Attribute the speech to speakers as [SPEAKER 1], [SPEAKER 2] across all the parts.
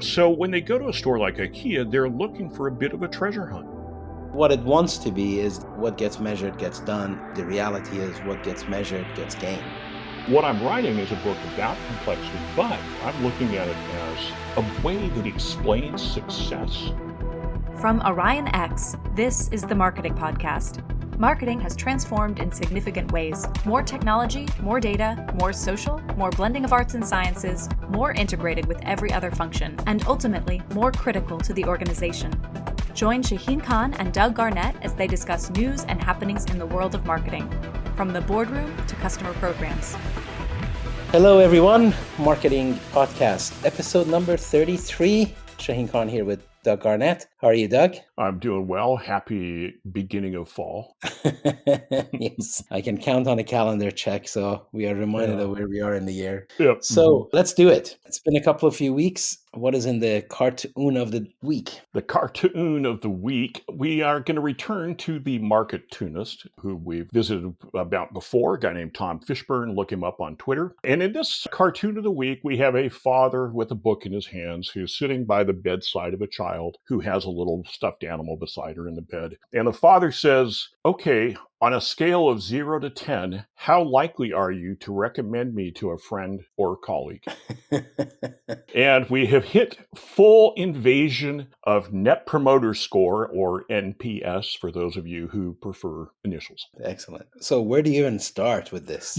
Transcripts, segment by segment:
[SPEAKER 1] So when they go to a store like IKEA, they're looking for a bit of a treasure hunt.
[SPEAKER 2] What it wants to be is what gets measured gets done. The reality is what gets measured gets gained.
[SPEAKER 1] What I'm writing is a book about complexity, but I'm looking at it as a way that explains success.
[SPEAKER 3] From Orion X, this is the Marketing Podcast. Marketing has transformed in significant ways. More technology, more data, more social, more blending of arts and sciences, more integrated with every other function, and ultimately more critical to the organization. Join Shaheen Khan and Doug Garnett as they discuss news and happenings in the world of marketing, from the boardroom to customer programs.
[SPEAKER 2] Hello, everyone. Marketing Podcast, episode number 33. Shaheen Khan here with Doug Garnett. How are you, Doug?
[SPEAKER 1] I'm doing well. Happy beginning of fall.
[SPEAKER 2] Yes, I can count on a calendar check, so we are reminded of where we are in the year.
[SPEAKER 1] Yep.
[SPEAKER 2] So let's do it. It's been a few weeks. What is in the cartoon of the week?
[SPEAKER 1] The cartoon of the week, we are going to return to the marketunist who we've visited about before, a guy named Tom Fishburne. Look him up on Twitter. And in this cartoon of the week, we have a father with a book in his hands who's sitting by the bedside of a child who has a little stuffed animal beside her in the bed. And the father says, okay, on a scale of 0 to 10, how likely are you to recommend me to a friend or colleague? And we have hit full invasion of Net Promoter Score, or NPS, for those of you who prefer initials.
[SPEAKER 2] Excellent. So where do you even start with this?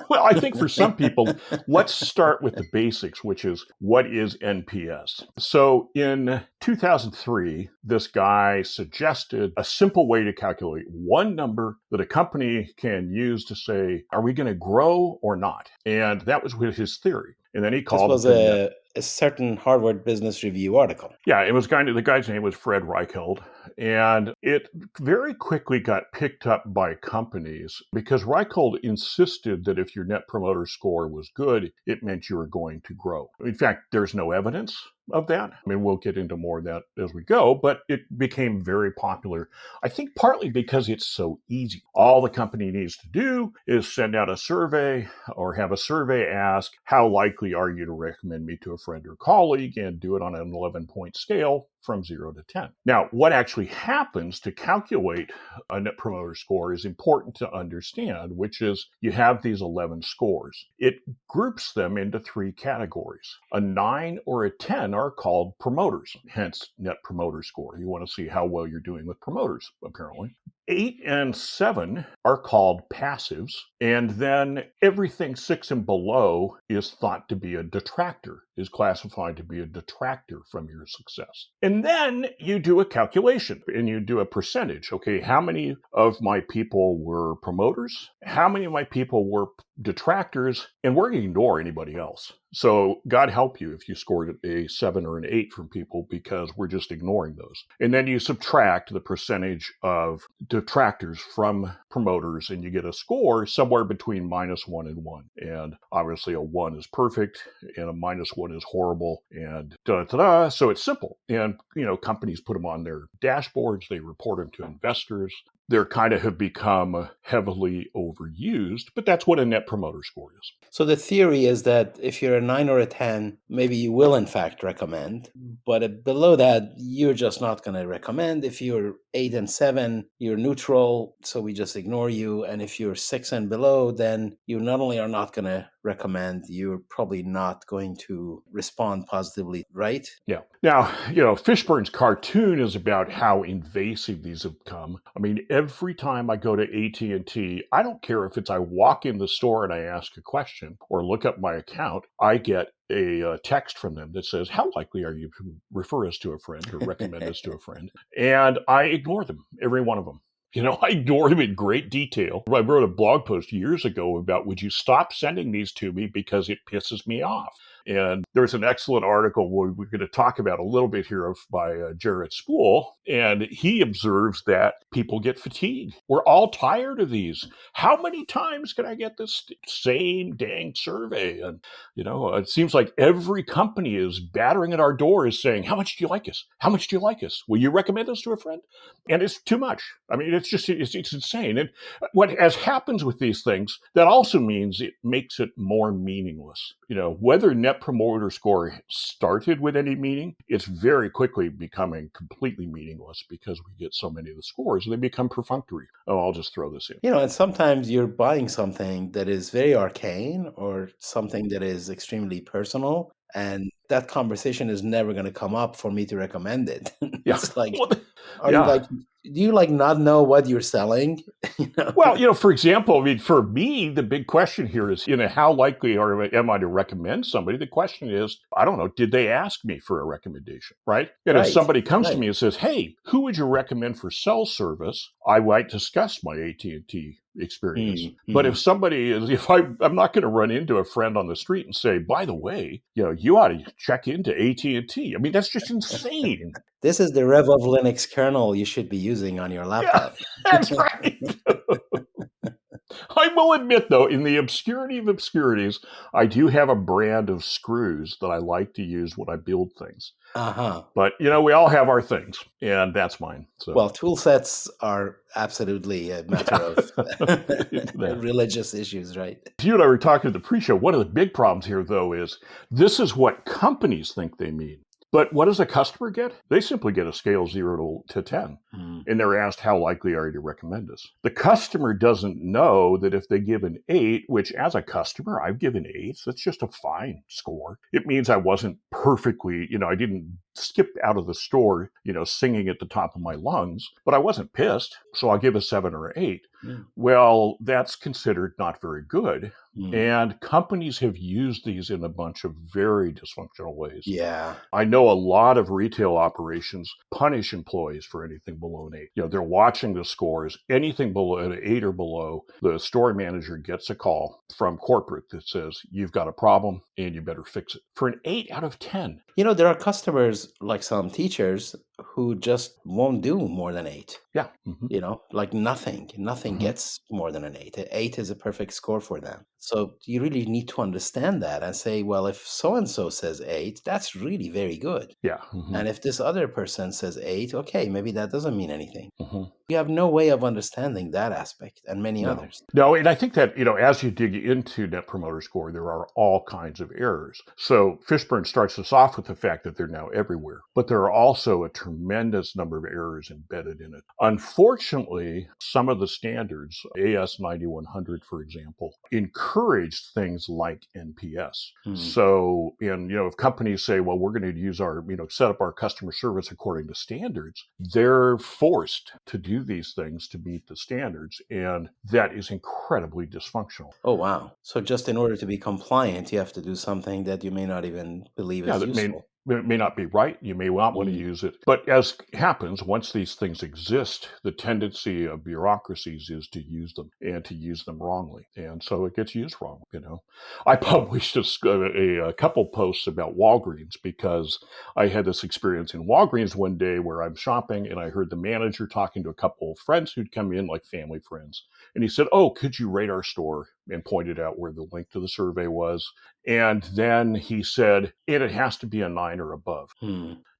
[SPEAKER 1] Well, I think for some people, let's start with the basics, which is what is NPS? So in 2003, this guy suggested a simple way to calculate one number that a company can use to say, are we going to grow or not? And that was his theory. And then he called
[SPEAKER 2] This was a certain Harvard Business Review article.
[SPEAKER 1] Yeah, it was the guy's name was Fred Reichheld. And it very quickly got picked up by companies because Reichheld insisted that if your Net Promoter Score was good, it meant you were going to grow. In fact, there's no evidence of that. I mean, we'll get into more of that as we go, but it became very popular. I think partly because it's so easy. All the company needs to do is send out a survey or have a survey ask, how likely are you to recommend me to a friend or colleague, and do it on an 11-point scale from 0 to 10. Now, what actually happens to calculate a Net Promoter Score is important to understand, which is you have these 11 scores. It groups them into 3 categories. A 9 or a 10 are called promoters, hence Net Promoter Score. You want to see how well you're doing with promoters, apparently. 8 and 7 are called passives, and then everything 6 and below is thought to be a detractor, is classified to be a detractor from your success. And then you do a calculation and you do a percentage. Okay, how many of my people were promoters? How many of my people were detractors? And we're going to ignore anybody else. So God help you if you scored a 7 or an 8 from people, because we're just ignoring those. And then you subtract the percentage of detractors from promoters and you get a score somewhere between -1 and 1. And obviously a 1 is perfect and a -1 is horrible, and da-da-da-da. So it's simple. And, companies put them on their dashboards. They report them to investors. They're kind of have become heavily overused, but that's what a Net Promoter Score is.
[SPEAKER 2] So the theory is that if you're a 9 or a 10, maybe you will in fact recommend, but below that, you're just not going to recommend. If you're 8 and 7, you're neutral, so we just ignore you. And if you're 6 and below, then you not only are not going to recommend, you're probably not going to respond positively, right?
[SPEAKER 1] Yeah. Now, Fishburne's cartoon is about how invasive these have come. I mean, every time I go to AT&T, I don't care if I walk in the store and I ask a question or look up my account, I get a text from them that says, how likely are you to refer us to a friend or recommend us to a friend? And I ignore them, every one of them. I ignore them in great detail. I wrote a blog post years ago about, would you stop sending these to me because it pisses me off? And there's an excellent article we're going to talk about a little bit here by Jared Spool. And he observes that people get fatigued. We're all tired of these. How many times can I get this same dang survey? And, it seems like every company is battering at our door is saying, how much do you like us? How much do you like us? Will you recommend us to a friend? And it's too much. I mean, it's insane. And what happens with these things, that also means it makes it more meaningless. Whether Net Net Promoter Score started with any meaning, it's very quickly becoming completely meaningless because we get so many of the scores and they become perfunctory. Oh, I'll just throw this in.
[SPEAKER 2] And sometimes you're buying something that is very arcane or something that is extremely personal, and that conversation is never going to come up for me to recommend it.
[SPEAKER 1] Yeah.
[SPEAKER 2] It's like,
[SPEAKER 1] Well,
[SPEAKER 2] are you like, do you like not know what you're selling?
[SPEAKER 1] Well, for example, I mean, for me, the big question here is, how likely am I to recommend somebody? The question is, I don't know, did they ask me for a recommendation, right? And if somebody comes to me and says, hey, who would you recommend for cell service? I might discuss my AT&T experience. But if somebody is, I'm not going to run into a friend on the street and say, by the way, you ought to check into AT&T. I mean, that's just insane.
[SPEAKER 2] This is the Rev of Linux kernel you should be using on your laptop.
[SPEAKER 1] Yeah, that's right. I will admit, though, in the obscurity of obscurities, I do have a brand of screws that I like to use when I build things. But, we all have our things, and that's mine. So.
[SPEAKER 2] Well, tool sets are absolutely a matter of religious issues, right?
[SPEAKER 1] You and I were talking at the pre-show. One of the big problems here, though, is this is what companies think they mean. But what does a customer get? They simply get a scale 0 to 10, and they're asked, how likely are you to recommend us? The customer doesn't know that if they give an 8, which as a customer, I've given 8s, that's just a fine score. It means I wasn't perfectly, I didn't skip out of the store, singing at the top of my lungs, but I wasn't pissed, so I'll give a 7 or 8. Well, that's considered not very good. And companies have used these in a bunch of very dysfunctional ways.
[SPEAKER 2] Yeah.
[SPEAKER 1] I know a lot of retail operations punish employees for anything below an 8. They're watching the scores. Anything below an 8 or below, the store manager gets a call from corporate that says, you've got a problem and you better fix it. For an 8 out of 10.
[SPEAKER 2] There are customers, like some teachers, who just won't do more than 8.
[SPEAKER 1] Yeah.
[SPEAKER 2] Like nothing gets more than an 8. An 8 is a perfect score for them. So you really need to understand that and say, well, if so-and-so says 8, that's really very good.
[SPEAKER 1] Yeah.
[SPEAKER 2] And if this other person says 8, okay, maybe that doesn't mean anything. You have no way of understanding that aspect and many others.
[SPEAKER 1] No, and I think that, as you dig into Net Promoter Score, there are all kinds of errors. So Fishburne starts us off with the fact that they're now everywhere, but there are also a tremendous number of errors embedded in it. Unfortunately, some of the standards, AS 9100, for example, encouraged things like NPS. So, if companies say, well, we're going to use our, set up our customer service according to standards, they're forced to do these things to meet the standards. And that is incredibly dysfunctional.
[SPEAKER 2] Oh, wow. So just in order to be compliant, you have to do something that you may not even believe is useful.
[SPEAKER 1] It may not be right. You may not want to use it. But as happens, once these things exist, the tendency of bureaucracies is to use them and to use them wrongly. And so it gets used wrong, I published a couple posts about Walgreens because I had this experience in Walgreens one day where I'm shopping and I heard the manager talking to a couple of friends who'd come in, like family friends. And he said, oh, could you rate our store? And pointed out where the link to the survey was. And then he said, and it has to be a 9 or above.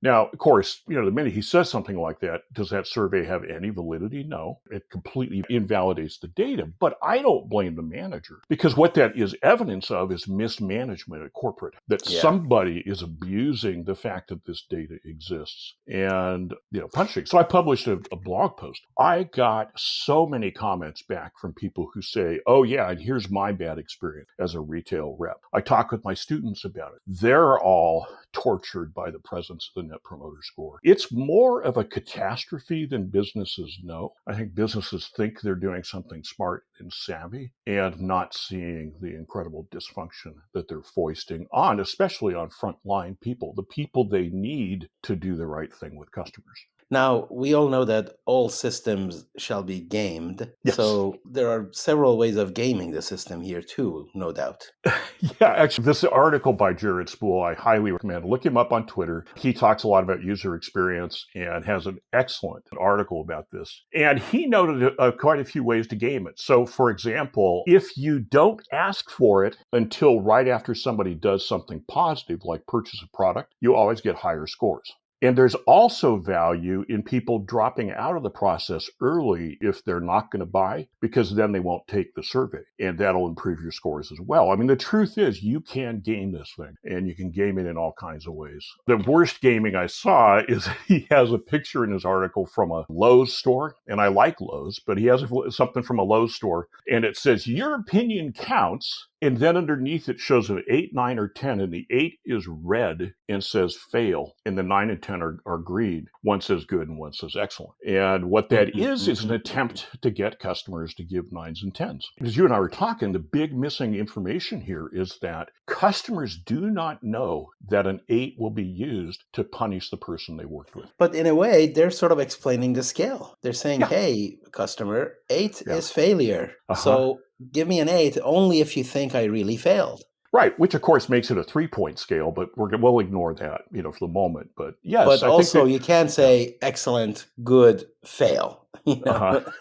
[SPEAKER 1] Now, of course, the minute he says something like that, does that survey have any validity? No. It completely invalidates the data. But I don't blame the manager because what that is evidence of is mismanagement at corporate, that somebody is abusing the fact that this data exists and, punching. So I published a blog post. I got so many comments back from people who say, oh, yeah, and here's my bad experience as a retail rep. I talk with my students about it. They're all tortured by the presence of the Net Promoter Score. It's more of a catastrophe than businesses know. I think businesses think they're doing something smart and savvy and not seeing the incredible dysfunction that they're foisting on, especially on frontline people, the people they need to do the right thing with customers.
[SPEAKER 2] Now, we all know that all systems shall be gamed.
[SPEAKER 1] Yes.
[SPEAKER 2] So there are several ways of gaming the system here too, no doubt.
[SPEAKER 1] Yeah, actually, this article by Jared Spool, I highly recommend. Look him up on Twitter. He talks a lot about user experience and has an excellent article about this. And he noted quite a few ways to game it. So, for example, if you don't ask for it until right after somebody does something positive, like purchase a product, you always get higher scores. And there's also value in people dropping out of the process early if they're not going to buy, because then they won't take the survey, and that'll improve your scores as well. I mean, the truth is you can game this thing, and you can game it in all kinds of ways. The worst gaming I saw is he has a picture in his article from a Lowe's store, and I like Lowe's, but he has something from a Lowe's store, and it says, your opinion counts. And then underneath it shows an 8, 9, or 10, and the 8 is red and says fail, and the 9 and 10 are green. One says good and one says excellent. And what that is an attempt to get customers to give 9s and 10s. As you and I were talking, the big missing information here is that customers do not know that an 8 will be used to punish the person they worked with.
[SPEAKER 2] But in a way, they're sort of explaining the scale. They're saying, hey, customer, 8 is failure. So give me an 8 only if you think I really failed.
[SPEAKER 1] Right, which of course makes it a 3-point scale, but we'll ignore that, for the moment. But yes,
[SPEAKER 2] but also you can't say excellent, good, fail.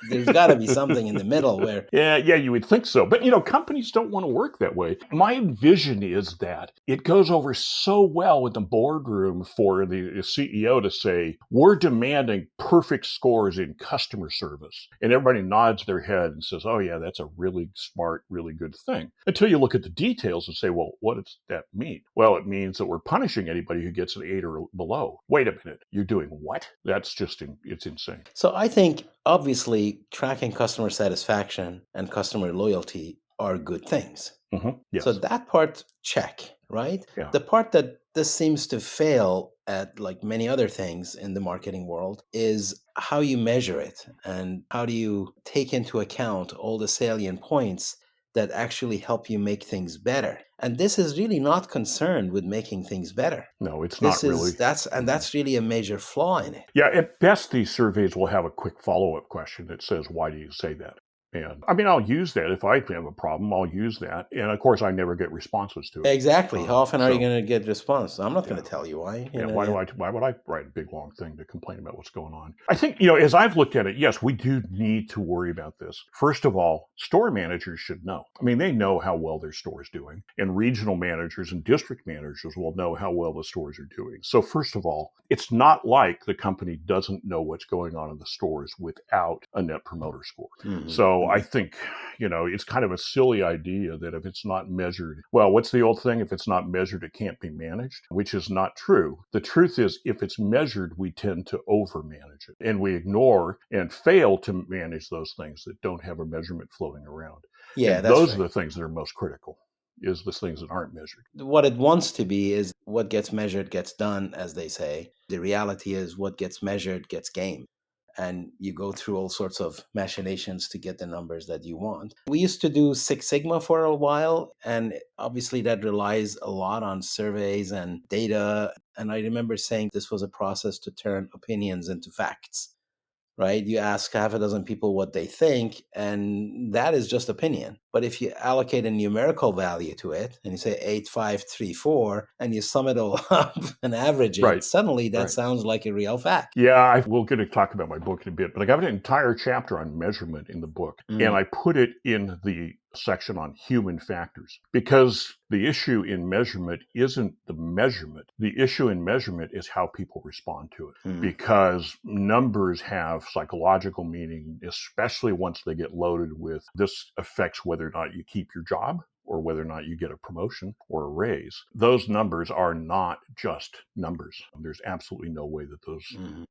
[SPEAKER 2] There's got to be something in the middle where
[SPEAKER 1] yeah, you would think so. But companies don't want to work that way. My vision is that it goes over so well in the boardroom for the CEO to say, we're demanding perfect scores in customer service, and everybody nods their head and says, oh yeah, that's a really smart, really good thing, until you look at the details and say, well, what does that mean? Well, it means that we're punishing anybody who gets an 8 or below. Wait a minute, you're doing what? That's just it's insane.
[SPEAKER 2] So I think obviously tracking customer satisfaction and customer loyalty are good things.
[SPEAKER 1] Yes.
[SPEAKER 2] So that part, check, right?
[SPEAKER 1] Yeah.
[SPEAKER 2] The part that this seems to fail at, like many other things in the marketing world, is how you measure it and how do you take into account all the salient points that actually help you make things better. And this is really not concerned with making things better.
[SPEAKER 1] No, it's not really.
[SPEAKER 2] That's really a major flaw in it.
[SPEAKER 1] Yeah, at best, these surveys will have a quick follow-up question that says, why do you say that? And I mean, I'll use that. If I have a problem, I'll use that. And of course, I never get responses to it.
[SPEAKER 2] Exactly. How often are you going to get response? I'm not going to tell you why.
[SPEAKER 1] Why would I write a big, long thing to complain about what's going on? I think, as I've looked at it, yes, we do need to worry about this. First of all, store managers should know. I mean, they know how well their store is doing. And regional managers and district managers will know how well the stores are doing. So first of all, it's not like the company doesn't know what's going on in the stores without a net promoter score. So I think, it's kind of a silly idea that if it's not measured, well, what's the old thing? If it's not measured, it can't be managed, which is not true. The truth is, if it's measured, we tend to over-manage it, and we ignore and fail to manage those things that don't have a measurement floating around.
[SPEAKER 2] Yeah,
[SPEAKER 1] and those are the things that are most critical, is the things that aren't measured.
[SPEAKER 2] What it wants to be is what gets measured gets done, as they say. The reality is what gets measured gets gamed. And you go through all sorts of machinations to get the numbers that you want. We used to do Six Sigma for a while, and obviously that relies a lot on surveys and data. And I remember saying this was a process to turn opinions into facts, right? You ask half a dozen people what they think, and that is just opinion. But if you allocate a numerical value to it, and you say 8, 5, 3, 4, and you sum it all up and average it, suddenly that sounds like a real fact.
[SPEAKER 1] Yeah, we'll get to talk about my book in a bit, but I got an entire chapter on measurement in the book, and I put it in the section on human factors, because the issue in measurement isn't the measurement. The issue in measurement is how people respond to it, because numbers have psychological meaning, especially once they get loaded with this affects whether or not you keep your job, or whether or not you get a promotion or a raise. Those numbers are not just numbers. There's absolutely no way that those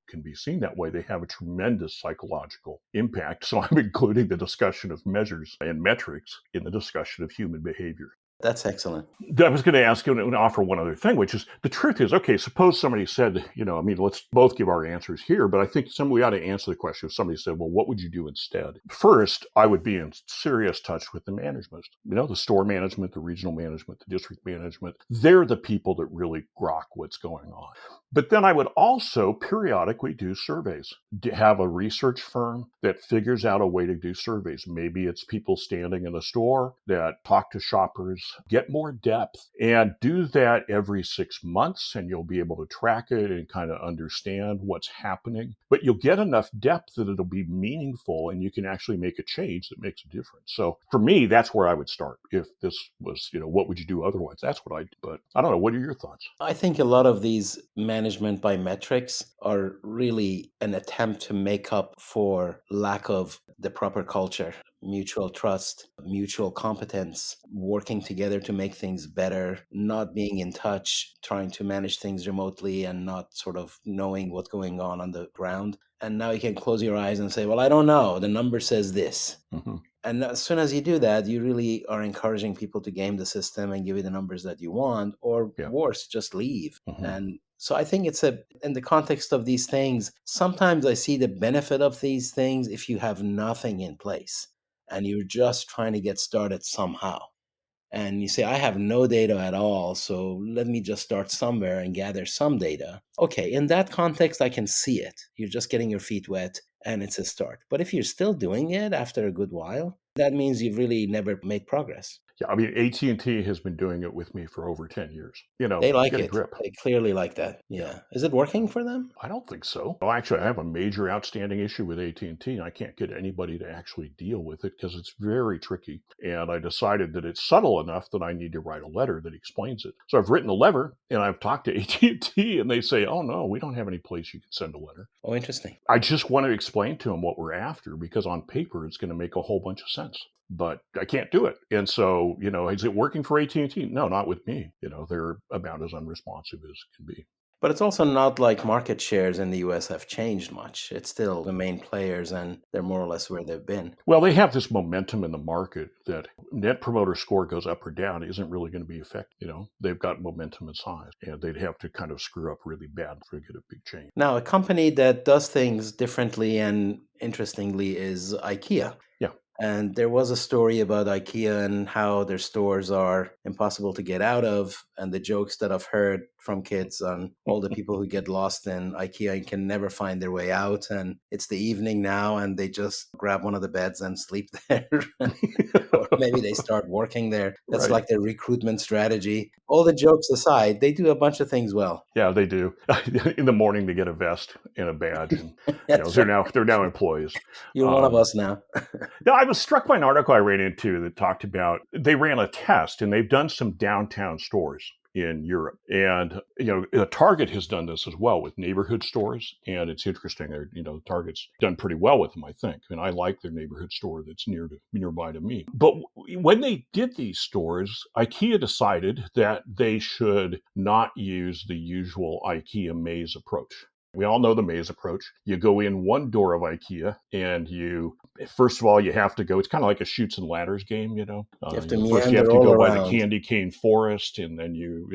[SPEAKER 1] can be seen that way. They have a tremendous psychological impact. So I'm including the discussion of measures and metrics in the discussion of human behavior.
[SPEAKER 2] That's excellent.
[SPEAKER 1] I was going to ask you and offer one other thing, which is the truth is, okay, suppose somebody said, let's both give our answers here, but I think we ought to answer the question. If somebody said, well, what would you do instead? First, I would be in serious touch with the management, the store management, the regional management, the district management. They're the people that really grok what's going on. But then I would also periodically do surveys, have a research firm that figures out a way to do surveys. Maybe it's people standing in a store that talk to shoppers get more depth, and do that every 6 months, and you'll be able to track it and kind of understand what's happening. But you'll get enough depth that it'll be meaningful and you can actually make a change that makes a difference. So for me, that's where I would start. If this was, what would you do otherwise? That's what I do. But I don't know. What are your thoughts?
[SPEAKER 2] I think a lot of these management by metrics are really an attempt to make up for lack of the proper culture, mutual trust, mutual competence, working together to make things better, not being in touch, trying to manage things remotely and not sort of knowing what's going on the ground. And now you can close your eyes and say, well, I don't know. The number says this.
[SPEAKER 1] Mm-hmm.
[SPEAKER 2] And as soon as you do that, you really are encouraging people to game the system and give you the numbers that you want, or worse, just leave.
[SPEAKER 1] Mm-hmm.
[SPEAKER 2] And so I think in the context of these things, sometimes I see the benefit of these things if you have nothing in place and you're just trying to get started somehow. And you say, I have no data at all, so let me just start somewhere and gather some data. Okay, in that context, I can see it. You're just getting your feet wet and it's a start. But if you're still doing it after a good while, that means you've really never made progress.
[SPEAKER 1] Yeah, I mean, AT&T has been doing it with me for over 10 years.
[SPEAKER 2] They like
[SPEAKER 1] get a
[SPEAKER 2] it.
[SPEAKER 1] grip.
[SPEAKER 2] They clearly like that. Yeah. Is it working for them?
[SPEAKER 1] I don't think so. Well, actually, I have a major outstanding issue with AT&T, and I can't get anybody to actually deal with it because it's very tricky. And I decided that it's subtle enough that I need to write a letter that explains it. So I've written a letter, and I've talked to AT&T, and they say, oh, no, we don't have any place you can send a letter.
[SPEAKER 2] Oh, interesting.
[SPEAKER 1] I just want to explain to them what we're after because on paper, it's going to make a whole bunch of sense. But I can't do it. And so, is it working for AT&T? No, not with me. They're about as unresponsive as can be.
[SPEAKER 2] But it's also not like market shares in the US have changed much. It's still the main players and they're more or less where they've been.
[SPEAKER 1] Well, they have this momentum in the market that net promoter score goes up or down isn't really going to be effective. They've got momentum and size, and they'd have to kind of screw up really bad to get a big change.
[SPEAKER 2] Now, a company that does things differently and interestingly is IKEA.
[SPEAKER 1] Yeah.
[SPEAKER 2] And there was a story about IKEA and how their stores are impossible to get out of, and the jokes that I've heard from kids on all the people who get lost in IKEA and can never find their way out. And it's the evening now, and they just grab one of the beds and sleep there. Or maybe they start working there. That's
[SPEAKER 1] Right.
[SPEAKER 2] like their recruitment strategy. All the jokes aside, they do a bunch of things well.
[SPEAKER 1] Yeah, they do. In the morning, they get a vest and a badge, and
[SPEAKER 2] That's
[SPEAKER 1] they're now employees.
[SPEAKER 2] You're one of us now.
[SPEAKER 1] No, I was struck by an article I ran into that talked about they ran a test and they've done some downtown stores in Europe. And, Target has done this as well with neighborhood stores. And it's interesting. Target's done pretty well with them, I think. And I like their neighborhood store that's nearby to me. But when they did these stores, IKEA decided that they should not use the usual IKEA maze approach. We all know the maze approach. You go in one door of IKEA and first of all, you have to go, it's kind of like a chutes and ladders game,
[SPEAKER 2] You have to
[SPEAKER 1] First you have to
[SPEAKER 2] meander
[SPEAKER 1] go
[SPEAKER 2] all
[SPEAKER 1] by
[SPEAKER 2] around.
[SPEAKER 1] the candy cane forest and then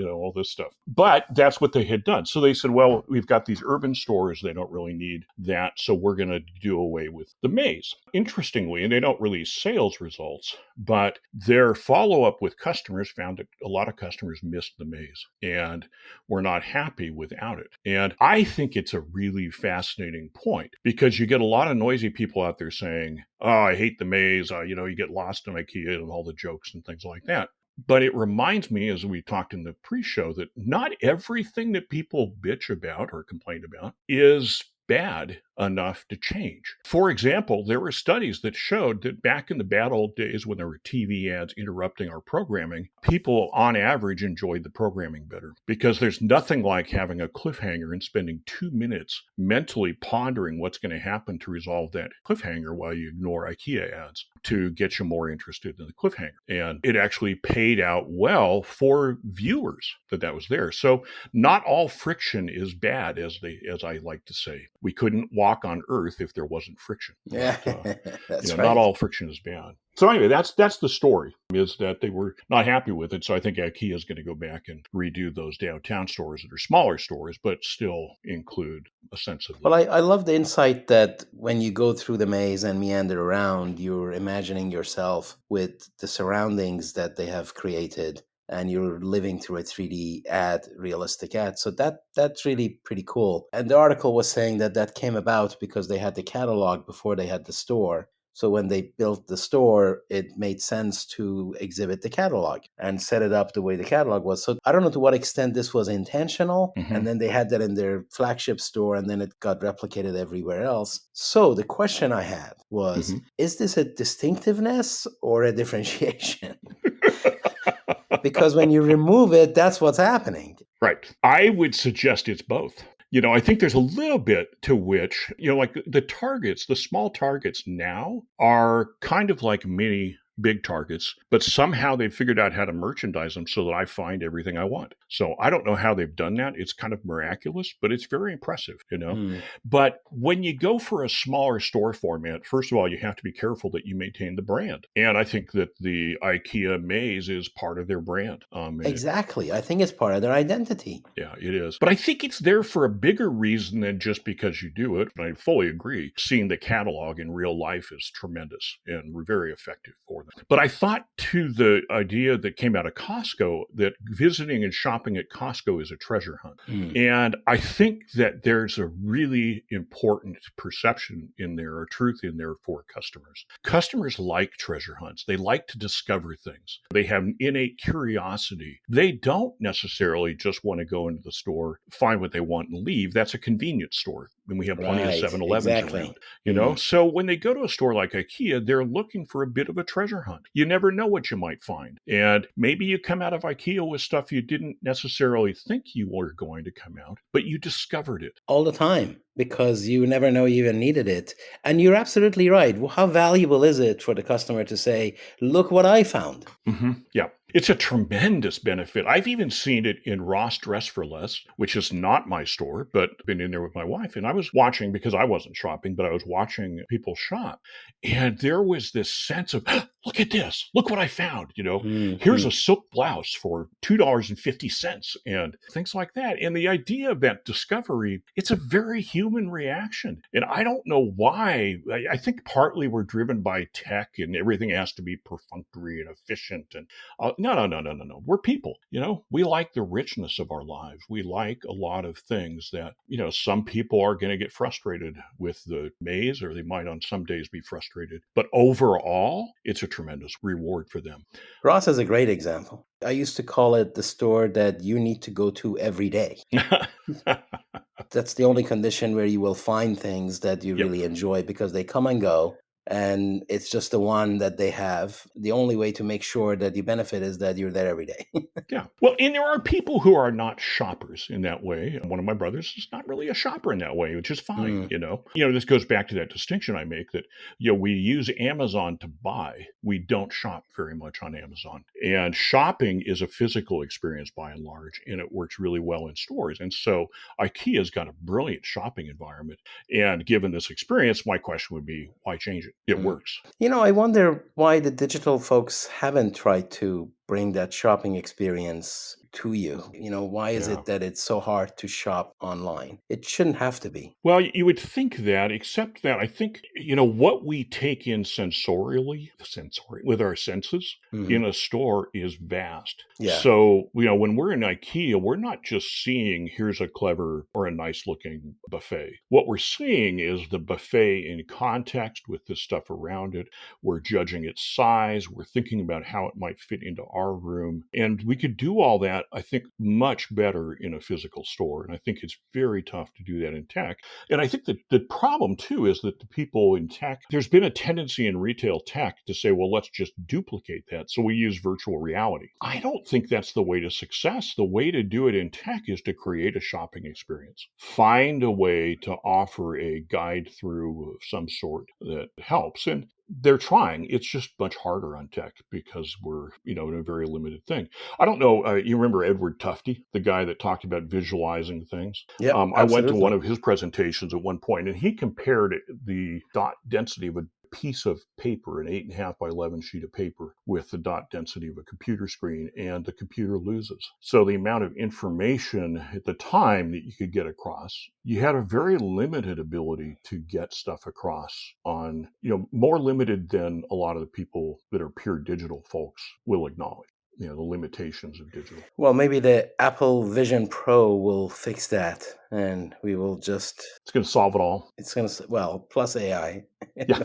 [SPEAKER 1] all this stuff. But that's what they had done. So they said, well, we've got these urban stores. They don't really need that. So we're going to do away with the maze. Interestingly, and they don't release sales results, but their follow-up with customers found that a lot of customers missed the maze and were not happy without it. And I think it's a really fascinating point because you get a lot of noisy people out there saying, oh, I hate the maze. You get lost in IKEA and all the jokes and things like that. But it reminds me, as we talked in the pre-show, that not everything that people bitch about or complain about is bad enough to change. For example, there were studies that showed that back in the bad old days when there were TV ads interrupting our programming, people on average enjoyed the programming better because there's nothing like having a cliffhanger and spending 2 minutes mentally pondering what's going to happen to resolve that cliffhanger while you ignore IKEA ads to get you more interested in the cliffhanger. And it actually paid out well for viewers that was there. So not all friction is bad, as I like to say. We couldn't walk on Earth if there wasn't friction.
[SPEAKER 2] Yeah, that's right.
[SPEAKER 1] Not all friction is bad. So anyway, that's the story, is that they were not happy with it. So I think IKEA is going to go back and redo those downtown stores that are smaller stores, but still include a sense of...
[SPEAKER 2] Well, I love the insight that when you go through the maze and meander around, you're imagining yourself with the surroundings that they have created, and you're living through a 3D realistic ad. So that's really pretty cool. And the article was saying that came about because they had the catalog before they had the store. So when they built the store, it made sense to exhibit the catalog and set it up the way the catalog was. So I don't know to what extent this was intentional.
[SPEAKER 1] Mm-hmm.
[SPEAKER 2] And then they had that in their flagship store, and then it got replicated everywhere else. So the question I had was,
[SPEAKER 1] Mm-hmm.
[SPEAKER 2] is this a distinctiveness or a differentiation? Because when you remove it, that's what's happening.
[SPEAKER 1] Right. I would suggest it's both. I think there's a little bit to which, like the targets, the small targets now are kind of like mini big targets, but somehow they've figured out how to merchandise them so that I find everything I want. So I don't know how they've done that. It's kind of miraculous, but it's very impressive, But when you go for a smaller store format, first of all, you have to be careful that you maintain the brand. And I think that the IKEA maze is part of their brand.
[SPEAKER 2] Exactly. I think it's part of their identity.
[SPEAKER 1] Yeah, it is. But I think it's there for a bigger reason than just because you do it. And I fully agree. Seeing the catalog in real life is tremendous and very effective for them. But I thought, too, the idea that came out of Costco, that visiting and shopping at Costco is a treasure hunt. And I think that there's a really important perception in there, or truth in there for customers. Customers like treasure hunts. They like to discover things. They have an innate curiosity. They don't necessarily just want to go into the store, find what they want and leave. That's a convenience store. And we have plenty of 7-Elevens around, So when they go to a store like IKEA, they're looking for a bit of a treasure hunt. You never know what you might find. And maybe you come out of IKEA with stuff you didn't necessarily think you were going to come out, but you discovered it.
[SPEAKER 2] All the time, because you never know you even needed it. And you're absolutely right. How valuable is it for the customer to say, look what I found?
[SPEAKER 1] Mm-hmm. Yeah. It's a tremendous benefit. I've even seen it in Ross Dress for Less, which is not my store, but I've been in there with my wife. And I was watching, because I wasn't shopping, but I was watching people shop. And there was this sense of, look at this. Look what I found. Here's a silk blouse for $2.50 and things like that. And the idea of that discovery, it's a very human reaction. And I don't know why. I think partly we're driven by tech and everything has to be perfunctory and efficient. And no. We're people, we like the richness of our lives. We like a lot of things that, some people are going to get frustrated with the maze, or they might on some days be frustrated. But overall, it's a tremendous reward for them.
[SPEAKER 2] Ross is a great example. I used to call it the store that you need to go to every day. That's the only condition where you will find things that you really enjoy, because they come and go. And it's just the one that they have. The only way to make sure that you benefit is that you're there every day.
[SPEAKER 1] Yeah. Well, and there are people who are not shoppers in that way. One of my brothers is not really a shopper in that way, which is fine, This goes back to that distinction I make that, we use Amazon to buy. We don't shop very much on Amazon. And shopping is a physical experience by and large, and it works really well in stores. And so IKEA's got a brilliant shopping environment. And given this experience, my question would be, why change it? It works.
[SPEAKER 2] I wonder why the digital folks haven't tried to bring that shopping experience to you. Why is it that it's so hard to shop online? It shouldn't have to be.
[SPEAKER 1] Well, you would think that, except that I think, what we take in sensorially with our senses in a store is vast.
[SPEAKER 2] Yeah.
[SPEAKER 1] So, when we're in IKEA, we're not just seeing, here's a clever or a nice looking buffet. What we're seeing is the buffet in context with the stuff around it. We're judging its size. We're thinking about how it might fit into our room. And we could do all that, I think, much better in a physical store. And I think it's very tough to do that in tech. And I think that the problem, too, is that the people in tech, there's been a tendency in retail tech to say, well, let's just duplicate that. So we use virtual reality. I don't think that's the way to success. The way to do it in tech is to create a shopping experience. Find a way to offer a guide through of some sort that helps. And they're trying. It's just much harder on tech because we're, in a very limited thing. I don't know. You remember Edward Tufte, the guy that talked about visualizing things?
[SPEAKER 2] Yeah,
[SPEAKER 1] I went to one of his presentations at one point, and he compared the dot density of a piece of paper, an 8.5 by 11 sheet of paper, with the dot density of a computer screen, and the computer loses. So the amount of information at the time that you could get across, you had a very limited ability to get stuff across on, more limited than a lot of the people that are pure digital folks will acknowledge. The limitations of digital.
[SPEAKER 2] Well, maybe the Apple Vision Pro will fix that, and we will just...
[SPEAKER 1] It's going to solve it all.
[SPEAKER 2] It's going to, plus AI.
[SPEAKER 1] Yeah.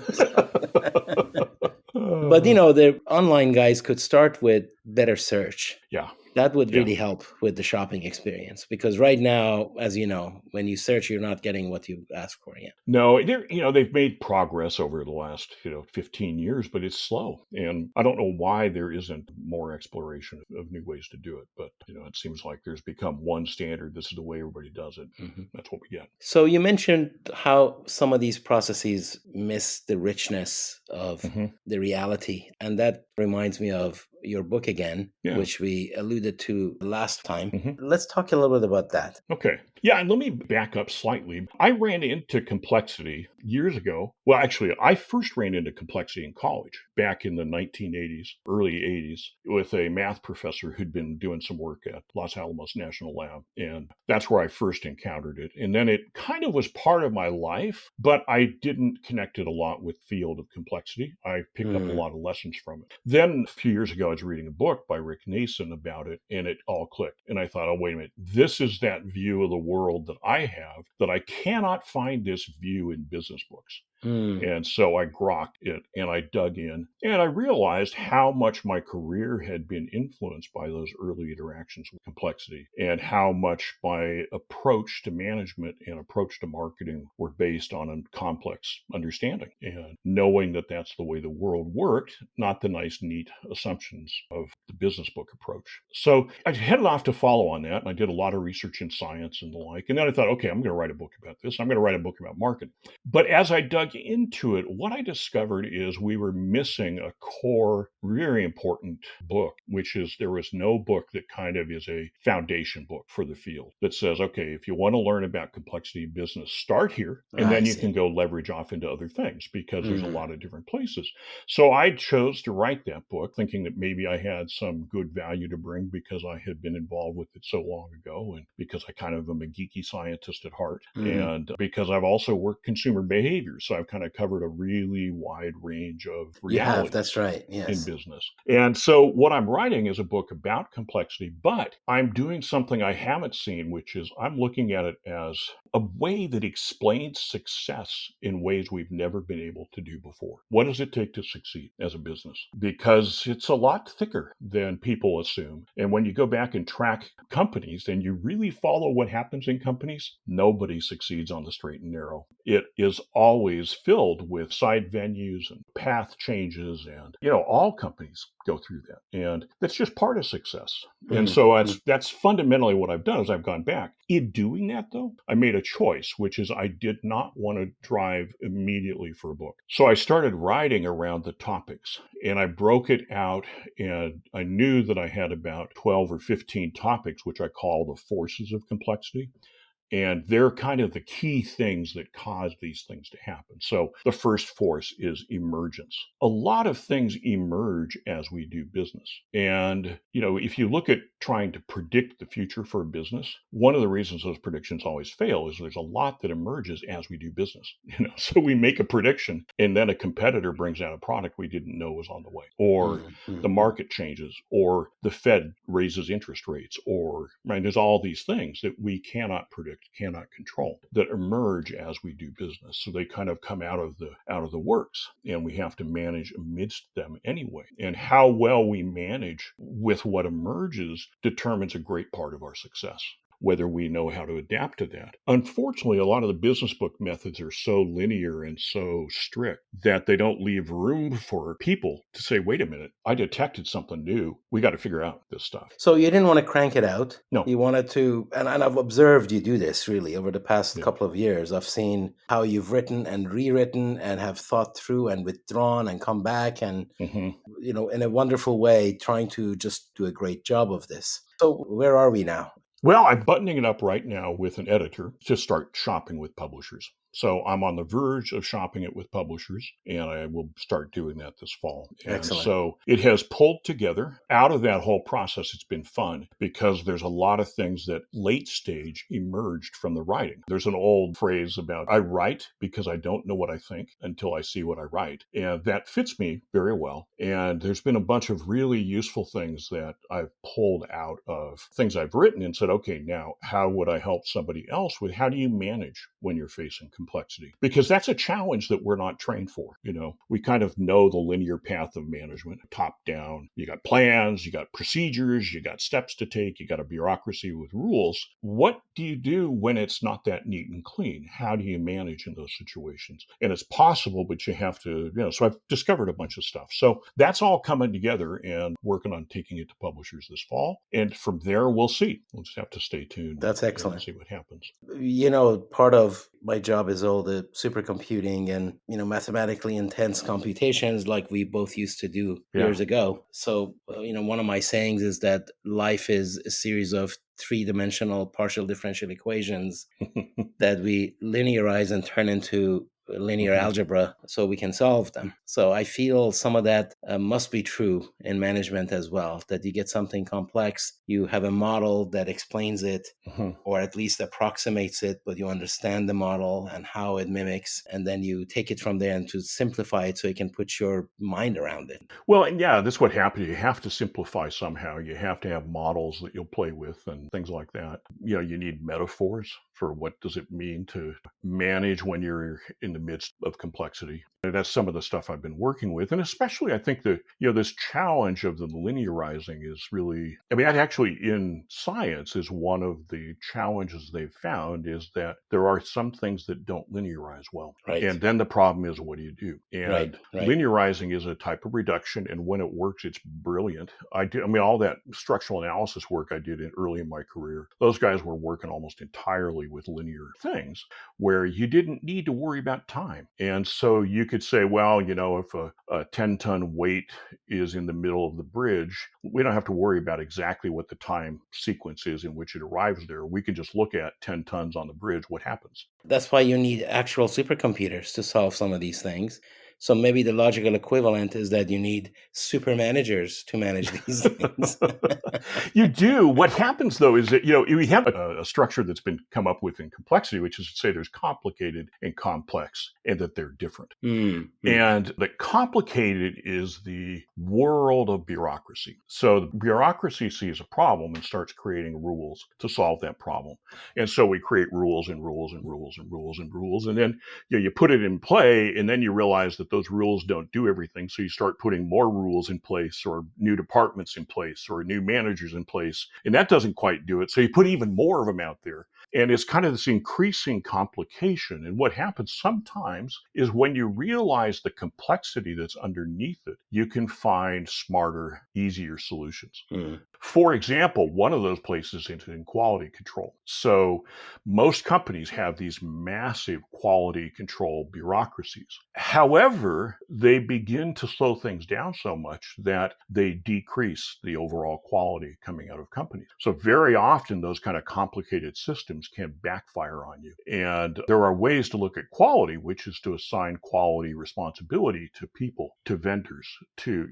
[SPEAKER 2] But the online guys could start with better search.
[SPEAKER 1] Yeah.
[SPEAKER 2] That would
[SPEAKER 1] Yeah.
[SPEAKER 2] really help with the shopping experience, because right now, as you know, when you search, you're not getting what you ask for yet.
[SPEAKER 1] No, they've made progress over the last, 15 years, but it's slow. And I don't know why there isn't more exploration of new ways to do it. But, it seems like there's become one standard. This is the way everybody does it.
[SPEAKER 2] Mhm.
[SPEAKER 1] That's what we get.
[SPEAKER 2] So you mentioned how some of these processes miss the richness of
[SPEAKER 1] Hmm.
[SPEAKER 2] the reality. And that reminds me of your book again,
[SPEAKER 1] Yeah.
[SPEAKER 2] which we alluded to last time.
[SPEAKER 1] Hmm.
[SPEAKER 2] Let's talk a little bit about that.
[SPEAKER 1] Okay. Yeah, and let me back up slightly. I ran into complexity years ago. Well, actually, I first ran into complexity in college back in the 1980s, early 80s, with a math professor who'd been doing some work at Los Alamos National Lab. And that's where I first encountered it. And then it kind of was part of my life, but I didn't connect it a lot with the field of complexity. I picked up a lot of lessons from it. Then a few years ago, I was reading a book by Rick Nason about it, and it all clicked. And I thought, oh, wait a minute, this is that view of the world that I have, that I cannot find this view in business books. And so I grokked it and I dug in, and I realized how much my career had been influenced by those early interactions with complexity, and how much my approach to management and approach to marketing were based on a complex understanding and knowing that that's the way the world worked, not the nice, neat assumptions of the business book approach. So I headed off to follow on that, and I did a lot of research in science and the like. And then I thought, okay, I'm going to write a book about this. I'm going to write a book about marketing. But as I dug into it, what I discovered is we were missing a core, very important book, which is there was no book that kind of is a foundation book for the field that says, okay, if you want to learn about complexity in business, start here, and then you can go leverage off into other things, because there's a lot of different places. So I chose to write that book thinking that maybe I had some good value to bring because I had been involved with it so long ago, and because I kind of am a geeky scientist at heart, and because I've also worked consumer behavior. So I've kind of covered a really wide range of realities.
[SPEAKER 2] That's right.
[SPEAKER 1] In
[SPEAKER 2] Yes.
[SPEAKER 1] business. And so what I'm writing is a book about complexity, but I'm doing something I haven't seen, which is I'm looking at it as a way that explains success in ways we've never been able to do before. What does it take to succeed as a business? Because it's a lot thicker than people assume. And when you go back and track companies and you really follow what happens in companies, nobody succeeds on the straight and narrow. It is always filled with side venues and path changes, and all companies go through that, and that's just part of success. And so that's fundamentally what I've done. Is I've gone back. In doing that, though, I made a choice, which is I did not want to drive immediately for a book. So I started writing around the topics, and I broke it out, and I knew that I had about 12 or 15 topics, which I call the forces of complexity. And they're kind of the key things that cause these things to happen. So the first force is emergence. A lot of things emerge as we do business. And, if you look at trying to predict the future for a business, one of the reasons those predictions always fail is there's a lot that emerges as we do business. So we make a prediction, and then a competitor brings out a product we didn't know was on the way, or the market changes, or the Fed raises interest rates, or there's all these things that we cannot predict, cannot control, that emerge as we do business. So they kind of come out of the works, and we have to manage amidst them anyway. And how well we manage with what emerges determines a great part of our success, whether we know how to adapt to that. Unfortunately, a lot of the business book methods are so linear and so strict that they don't leave room for people to say, wait a minute, I detected something new. We got to figure out this stuff.
[SPEAKER 2] So you didn't want to crank it out.
[SPEAKER 1] No.
[SPEAKER 2] You wanted to, and I've observed you do this really over the past couple of years. I've seen how you've written and rewritten and have thought through and withdrawn and come back and, in a wonderful way, trying to just do a great job of this. So where are we now?
[SPEAKER 1] Well, I'm buttoning it up right now with an editor to start shopping with publishers. So I'm on the verge of shopping it with publishers, and I will start doing that this fall. And
[SPEAKER 2] Excellent.
[SPEAKER 1] So it has pulled together. Out of that whole process, it's been fun because there's a lot of things that late stage emerged from the writing. There's an old phrase about, I write because I don't know what I think until I see what I write. And that fits me very well. And there's been a bunch of really useful things that I've pulled out of things I've written and said, okay, now how would I help somebody else with how do you manage when you're facing complexity, because that's a challenge that we're not trained for. We kind of know the linear path of management, top down. You got plans, you got procedures, you got steps to take, you got a bureaucracy with rules. What do you do when it's not that neat and clean? How do you manage in those situations? And it's possible, but you have to, so I've discovered a bunch of stuff. So that's all coming together and working on taking it to publishers this fall. And from there, we'll see. We'll just have to stay tuned.
[SPEAKER 2] That's excellent.
[SPEAKER 1] And see what happens.
[SPEAKER 2] Part of my job is all the supercomputing and, mathematically intense computations like we both used to do years ago. So, one of my sayings is that life is a series of three-dimensional partial differential equations that we linearize and turn into linear algebra so we can solve them. So I feel some of that must be true in management as well, that you get something complex, you have a model that explains it or at least approximates it, but you understand the model and how it mimics, and then you take it from there and to simplify it so you can put your mind around it.
[SPEAKER 1] Well, and that's what happens. You have to simplify somehow. You have to have models that you'll play with and things like that. You need metaphors for what does it mean to manage when you're in the midst of complexity. And that's some of the stuff I've been working with. And especially I think that, this challenge of the linearizing is really, that actually in science is one of the challenges they've found, is that there are some things that don't linearize well.
[SPEAKER 2] Right.
[SPEAKER 1] And then the problem is, what do you do? And linearizing is a type of reduction. And when it works, it's brilliant. All that structural analysis work I did early in my career, those guys were working almost entirely with linear things where you didn't need to worry about time. And so you could say, well, if a 10-ton weight is in the middle of the bridge, we don't have to worry about exactly what the time sequence is in which it arrives there. We can just look at 10 tons on the bridge, what happens.
[SPEAKER 2] That's why you need actual supercomputers to solve some of these things. So maybe the logical equivalent is that you need super managers to manage these things.
[SPEAKER 1] You do. What happens, though, is that, we have a structure that's been come up with in complexity, which is to say there's complicated and complex, and that they're different. Mm-hmm. And the complicated is the world of bureaucracy. So the bureaucracy sees a problem and starts creating rules to solve that problem. And so we create rules and rules and rules and rules and rules. And then you put it in play, and then you realize that those rules don't do everything. So you start putting more rules in place, or new departments in place, or new managers in place. And that doesn't quite do it. So you put even more of them out there. And it's kind of this increasing complication. And what happens sometimes is when you realize the complexity that's underneath it, you can find smarter, easier solutions. Mm. For example, one of those places is in quality control. So most companies have these massive quality control bureaucracies. However, they begin to slow things down so much that they decrease the overall quality coming out of companies. So very often those kind of complicated systems can backfire on you. And there are ways to look at quality, which is to assign quality responsibility to people, to vendors, to,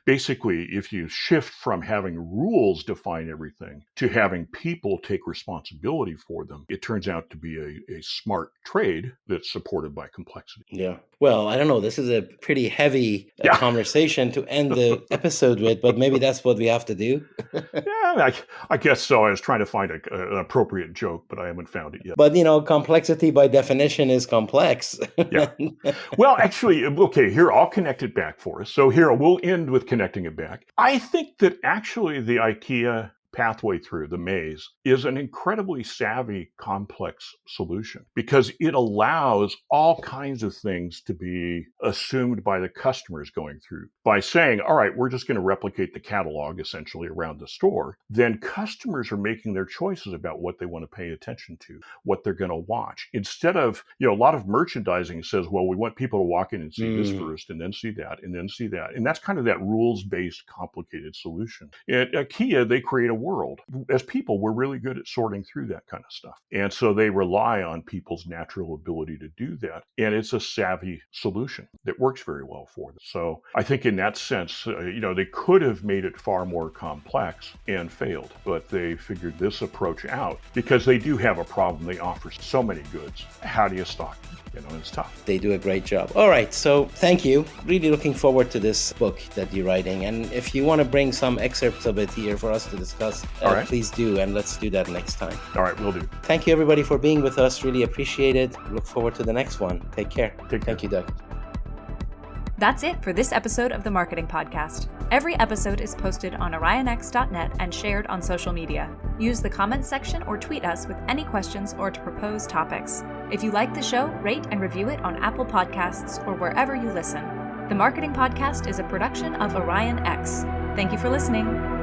[SPEAKER 1] basically if you shift from having rules define everything to having people take responsibility for them, it turns out to be a smart trade that's supported by complexity.
[SPEAKER 2] Yeah. Well, I don't know. This is a pretty heavy conversation to end the episode with, but maybe that's what we have to do.
[SPEAKER 1] Yeah, I guess so. I was trying to find an appropriate joke, but I haven't found it yet.
[SPEAKER 2] But, complexity by definition is complex.
[SPEAKER 1] Yeah. Well, actually, okay, here, I'll connect it back for us. So here, we'll end with connecting it back. I think that actually the IKEA pathway through the maze is an incredibly savvy, complex solution because it allows all kinds of things to be assumed by the customers going through. By saying, all right, we're just going to replicate the catalog essentially around the store, then customers are making their choices about what they want to pay attention to, what they're going to watch. Instead of, a lot of merchandising says, well, we want people to walk in and see this first and then see that and then see that. And that's kind of that rules-based complicated solution. At IKEA, they create a world. As people, we're really good at sorting through that kind of stuff. And so they rely on people's natural ability to do that. And it's a savvy solution that works very well for them. So I think in that sense, they could have made it far more complex and failed, but they figured this approach out because they do have a problem. They offer so many goods. How do you stock them? It's tough.
[SPEAKER 2] They do a great job. All right. So thank you. Really looking forward to this book that you're writing. And if you want to bring some excerpts of it here for us to discuss, us,
[SPEAKER 1] All right.
[SPEAKER 2] please do, and let's do that next time.
[SPEAKER 1] All right, will do.
[SPEAKER 2] Thank you, everybody, for being with us. Really appreciate it. Look forward to the next one. Take care. Thank you, Doug.
[SPEAKER 3] That's it for this episode of the Marketing Podcast. Every episode is posted on orionx.net and shared on social media. Use the comments section or tweet us with any questions or to propose topics. If you like the show, rate and review it on Apple Podcasts or wherever you listen. The Marketing Podcast is a production of Orion X. Thank you for listening.